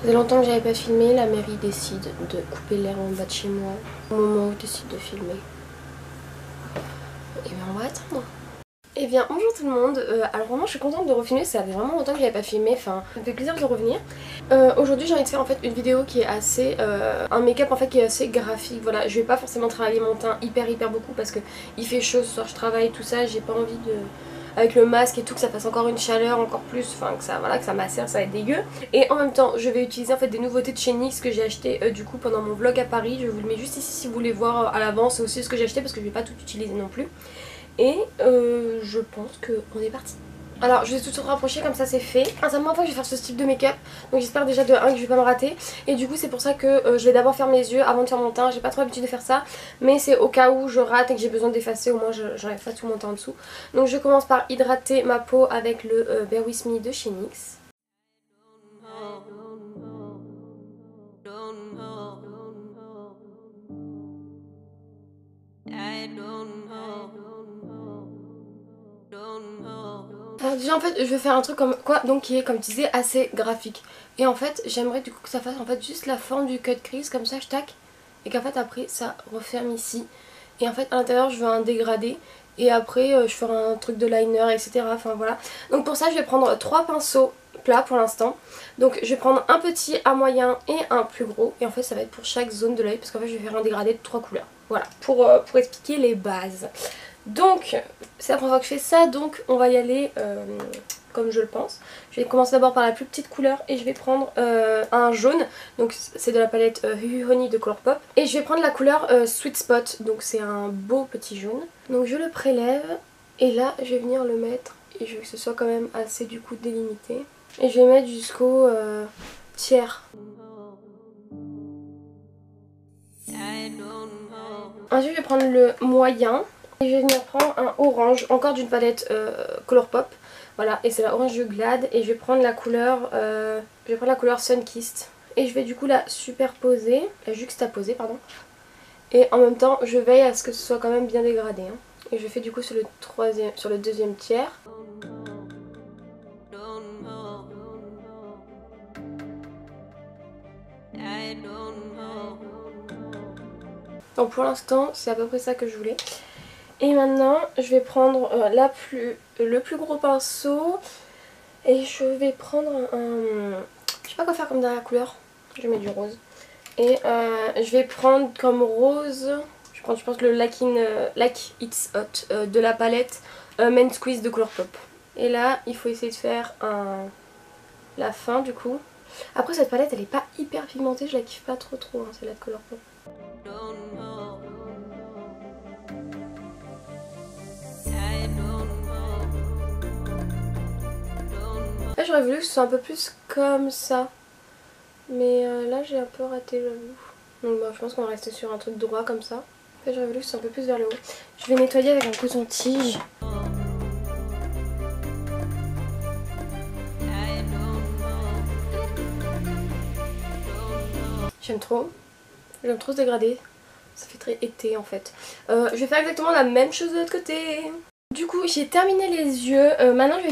Ça faisait longtemps que j'avais pas filmé, la mairie décide de couper l'air en bas de chez moi au moment où je décide de filmer. Et bien on va attendre. Et bien bonjour tout le monde, alors vraiment je suis contente de refilmer, ça fait vraiment longtemps que j'avais pas filmé, enfin ça me fait plaisir de revenir. Aujourd'hui j'ai envie de faire en fait une vidéo qui est assez, un make-up en fait qui est assez graphique, voilà, je vais pas forcément travailler mon teint hyper beaucoup parce que il fait chaud, ce soir je travaille tout ça, j'ai pas envie de... avec le masque et tout, que ça fasse encore une chaleur encore plus, enfin que ça, voilà, que ça macère, ça va être dégueu. Et en même temps je vais utiliser en fait des nouveautés de chez NYX que j'ai acheté du coup pendant mon vlog à Paris, je vous le mets juste ici si vous voulez voir à l'avance aussi ce que j'ai acheté parce que je vais pas tout utiliser non plus. Et je pense qu'on est parti. Alors je vais tout de suite rapprocher, comme ça c'est fait. C'est la première fois que je vais faire ce type de make-up, donc j'espère déjà de 1 que je vais pas me rater. Et du coup c'est pour ça que je vais d'abord faire mes yeux avant de faire mon teint. J'ai pas trop l'habitude de faire ça, mais c'est au cas où je rate et que j'ai besoin d'effacer, au moins j'enlève pas tout mon teint en dessous. Donc je commence par hydrater ma peau avec le Bear With Me de chez NYX. Alors déjà en fait je vais faire un truc comme quoi, donc qui est comme tu disais assez graphique. Et en fait j'aimerais du coup que ça fasse en fait juste la forme du cut crease comme ça je tac. Et qu'en fait après ça referme ici. Et en fait à l'intérieur je veux un dégradé. Et après je ferai un truc de liner etc. Enfin voilà. Donc pour ça je vais prendre 3 pinceaux plats pour l'instant. Donc je vais prendre un petit, un moyen et un plus gros. Et en fait ça va être pour chaque zone de l'œil parce qu'en fait je vais faire un dégradé de 3 couleurs. Voilà pour expliquer les bases. Donc c'est la première fois que je fais ça, donc on va y aller comme je le pense. Je vais commencer d'abord par la plus petite couleur et je vais prendre un jaune, donc c'est de la palette Honey de Colourpop. Et je vais prendre la couleur Sweet Spot, donc c'est un beau petit jaune. Donc je le prélève et là je vais venir le mettre et je veux que ce soit quand même assez du coup délimité. Et je vais mettre jusqu'au tiers. Ensuite je vais prendre le moyen. Et je vais venir prendre un orange, encore d'une palette Colourpop. Voilà, et c'est la orange de Glad. Et je vais prendre la couleur, Sunkissed. Et je vais du coup la superposer, la juxtaposer, pardon. Et en même temps, je veille à ce que ce soit quand même bien dégradé. Hein. Et je fais du coup sur le deuxième tiers. Donc pour l'instant, c'est à peu près ça que je voulais. Et maintenant je vais prendre le plus gros pinceau et je vais prendre je sais pas quoi faire comme dernière couleur, je mets du rose. Et je vais prendre comme rose, je vais prendre je pense le Like It's Hot de la palette Men Squeeze de Colourpop. Et là il faut essayer de faire la fin du coup. Après cette palette elle est pas hyper pigmentée, je la kiffe pas trop hein, celle-là de Colourpop. Là j'aurais voulu que ce soit un peu plus comme ça. Mais là j'ai un peu raté j'avoue. Donc bah, je pense qu'on va rester sur un truc droit comme ça. En fait j'aurais voulu que ce soit un peu plus vers le haut. Je vais nettoyer avec un coton-tige. J'aime trop ce dégradé. Ça fait très été en fait. Je vais faire exactement la même chose de l'autre côté. Du coup j'ai terminé les yeux, maintenant je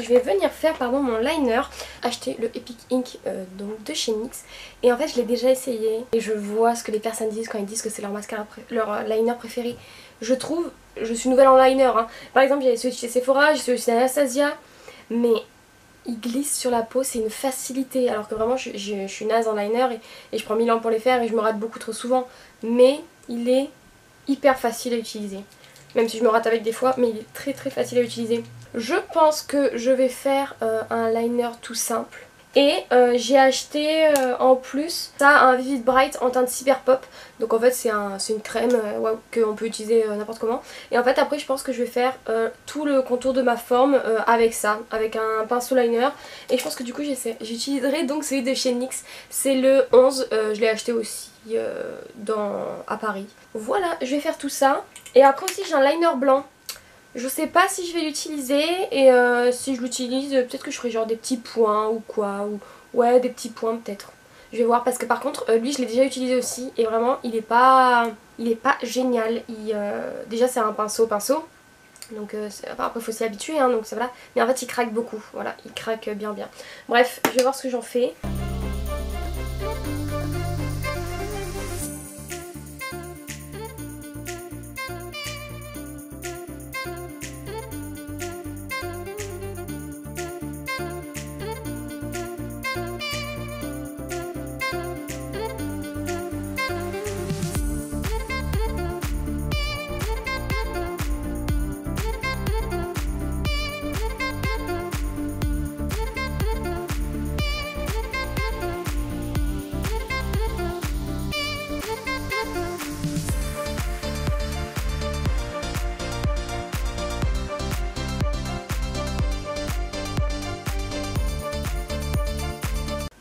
vais venir faire mon liner, acheter le Epic Ink donc de chez NYX. Et en fait je l'ai déjà essayé et je vois ce que les personnes disent quand ils disent que c'est leur mascara, leur liner préféré. Je suis nouvelle en liner hein. Par exemple j'ai celui de chez Sephora, j'ai celui de chez Anastasia, mais il glisse sur la peau, c'est une facilité. Alors que vraiment je suis naze en liner et je prends 1000 ans pour les faire et je me rate beaucoup trop souvent. Mais il est hyper facile à utiliser. Même si je me rate avec des fois, mais il est très facile à utiliser. Je pense que je vais faire un liner tout simple. Et j'ai acheté en plus ça, un Vivid Bright en teinte Cyber Pop. Donc en fait c'est une crème qu'on peut utiliser n'importe comment. Et en fait après je pense que je vais faire tout le contour de ma forme avec ça, avec un pinceau liner. Et je pense que du coup j'utiliserai donc celui de chez NYX. C'est le 11, je l'ai acheté aussi à Paris. Voilà, je vais faire tout ça. Et après aussi j'ai un liner blanc. Je sais pas si je vais l'utiliser et si je l'utilise peut-être que je ferai genre des petits points ou quoi. Ouais, des petits points peut-être. Je vais voir parce que par contre lui je l'ai déjà utilisé aussi et vraiment il est pas génial. Déjà c'est un pinceau. Donc après il faut s'y habituer hein, donc ça voilà. Mais en fait il craque beaucoup, voilà, il craque bien. Bref, je vais voir ce que j'en fais.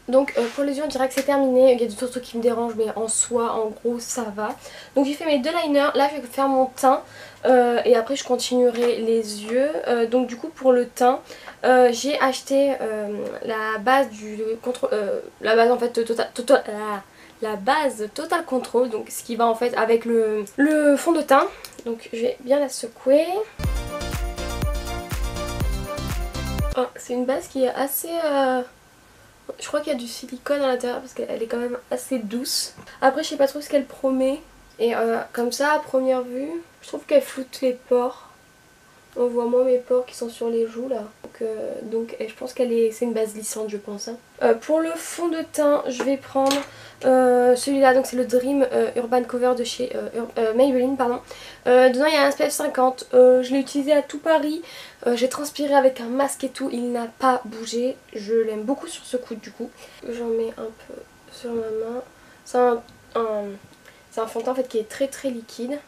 Donc pour les yeux on dirait que c'est terminé, il y a d'autres trucs qui me dérangent mais en soi en gros ça va. Donc j'ai fait mes 2 liners, là je vais faire mon teint et après je continuerai les yeux. Donc du coup pour le teint j'ai acheté la base du contrôle, la base en fait la base Total Control, donc ce qui va en fait avec le fond de teint. Donc je vais bien la secouer. Oh, c'est une base qui est assez... je crois qu'il y a du silicone à l'intérieur parce qu'elle est quand même assez douce. Après je sais pas trop ce qu'elle promet. Et comme ça à première vue, je trouve qu'elle floute les pores. On voit moins mes pores qui sont sur les joues là. Donc je pense c'est une base lissante je pense. Hein. Pour le fond de teint je vais prendre celui-là. Donc c'est le Dream Urban Cover de chez Maybelline pardon. Dedans il y a un SPF 50. Je l'ai utilisé à tout Paris. J'ai transpiré avec un masque et tout. Il n'a pas bougé. Je l'aime beaucoup sur ce coude du coup. J'en mets un peu sur ma main. C'est un fond de teint en fait qui est très très liquide.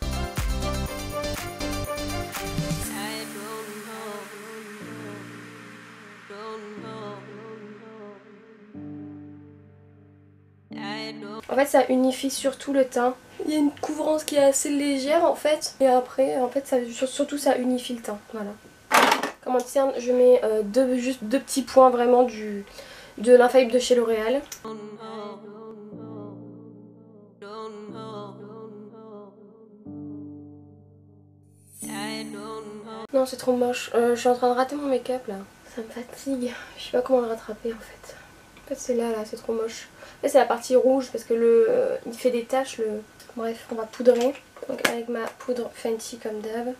En fait ça unifie surtout le teint. Il y a une couvrance qui est assez légère en fait. Et après en fait surtout ça unifie le teint. Voilà. Comme anti-cerne je mets juste 2 petits points vraiment de l'Infaillible de chez L'Oréal. Non c'est trop moche. Je suis en train de rater mon make-up là. Ça me fatigue. Je sais pas comment le rattraper en fait. En fait c'est là c'est trop moche. Là c'est la partie rouge parce que il fait des taches Bref on va poudrer. Donc avec ma poudre Fenty comme d'hab.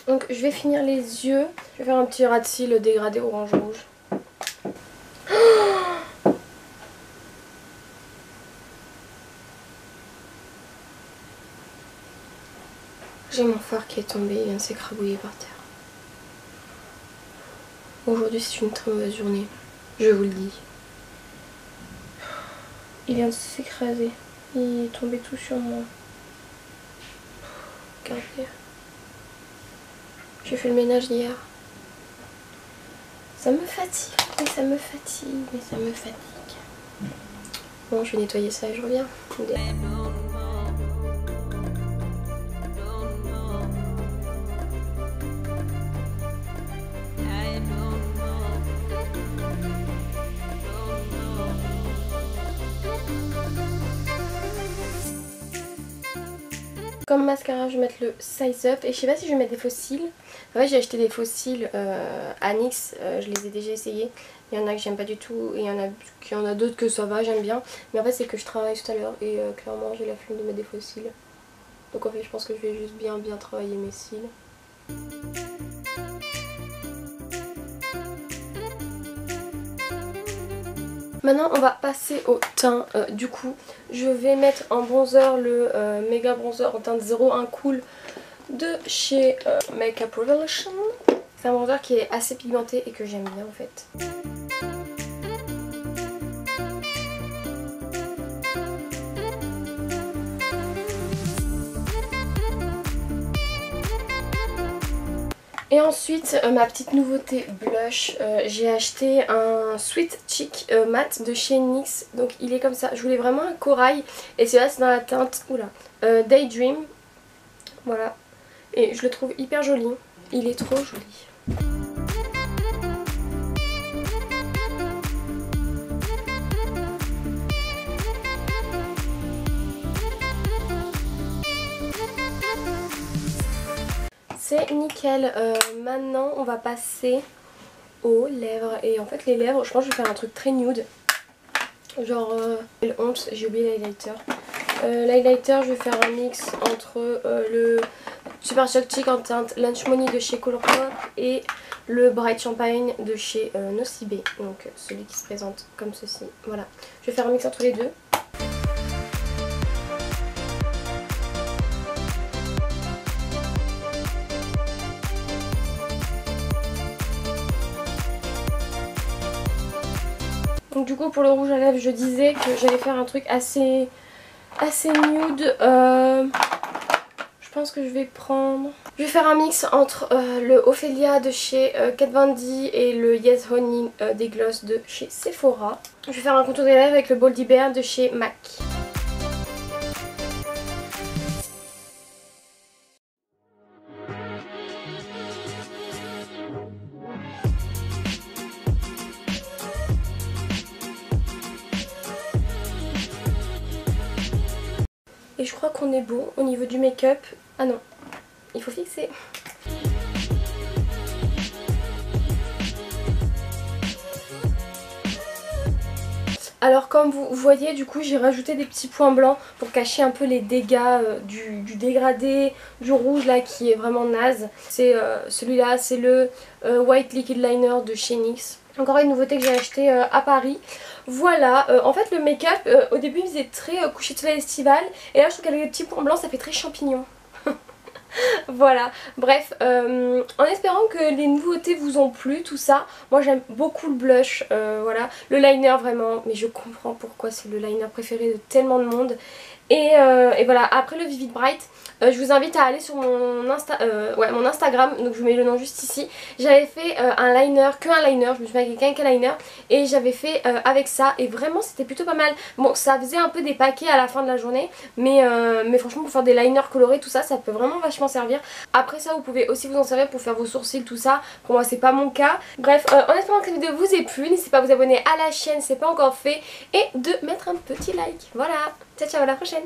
Donc je vais finir les yeux. Je vais faire un petit ras de cils dégradé orange rouge. J'ai mon fard qui est tombé, il vient de s'écrabouiller par terre. Aujourd'hui c'est une très mauvaise journée, je vous le dis. Il vient de s'écraser, il est tombé tout sur moi. Regardez. J'ai fait le ménage hier. Ça me fatigue, mais ça me fatigue, mais ça me fatigue. Bon je vais nettoyer ça et je reviens. Comme mascara je vais mettre le Size Up et je sais pas si je vais mettre des faux cils. En fait j'ai acheté des faux cils à NYX, je les ai déjà essayés. Il y en a que j'aime pas du tout et il y en a d'autres que ça va, j'aime bien. Mais en fait c'est que je travaille tout à l'heure et clairement j'ai la flemme de mettre des faux cils. Donc en fait je pense que je vais juste bien travailler mes cils. Maintenant on va passer au teint. Du coup je vais mettre en bronzer le méga bronzer en teinte 01 Cool de chez Makeup Revolution. C'est un bronzer qui est assez pigmenté et que j'aime bien en fait. Et ensuite ma petite nouveauté blush, j'ai acheté un Sweet Cheek Matte de chez NYX. Donc il est comme ça, je voulais vraiment un corail et c'est là c'est dans la teinte Daydream. Voilà, et je le trouve hyper joli, il est trop joli. C'est nickel. Maintenant on va passer aux lèvres. Et en fait les lèvres, je pense que je vais faire un truc très nude. Genre honte, j'ai oublié l'highlighter. L'highlighter je vais faire un mix entre le Super Shock Chic en teinte Lunch Money de chez Colourpop et le Bright Champagne de chez Nocibé. Donc celui qui se présente comme ceci. Voilà, je vais faire un mix entre les deux. Donc du coup pour le rouge à lèvres je disais que j'allais faire un truc assez nude. Je pense que je vais prendre... Je vais faire un mix entre le Ophelia de chez Kat Von D et le Yes Honey des Gloss de chez Sephora. Je vais faire un contour des lèvres avec le Boldy Bear de chez MAC. Et je crois qu'on est bon au niveau du make-up. Ah non, il faut fixer. Alors comme vous voyez, du coup j'ai rajouté des petits points blancs pour cacher un peu les dégâts du dégradé, du rouge là qui est vraiment naze. C'est celui-là, c'est le White Liquid Liner de chez NYX. Encore une nouveauté que j'ai acheté à Paris. Voilà, en fait le make-up au début il faisait très coucher de soleil estival. Et là je trouve qu'avec les petits points blancs ça fait très champignon. Voilà, bref, en espérant que les nouveautés vous ont plu, tout ça. Moi j'aime beaucoup le blush, voilà, le liner vraiment, mais je comprends pourquoi c'est le liner préféré de tellement de monde. Et voilà, après le Vivid Bright, je vous invite à aller sur mon Instagram, donc je vous mets le nom juste ici. J'avais fait un liner, je me suis fait avec un liner et j'avais fait avec ça et vraiment c'était plutôt pas mal. Bon, ça faisait un peu des paquets à la fin de la journée, mais franchement pour faire des liners colorés tout ça, ça peut vraiment vachement servir. Après ça vous pouvez aussi vous en servir pour faire vos sourcils tout ça, pour moi c'est pas mon cas. Bref, en espérant que cette vidéo vous ait plu, n'hésitez pas à vous abonner à la chaîne si c'est pas encore fait et de mettre un petit like. Voilà, ciao ciao, à la prochaine.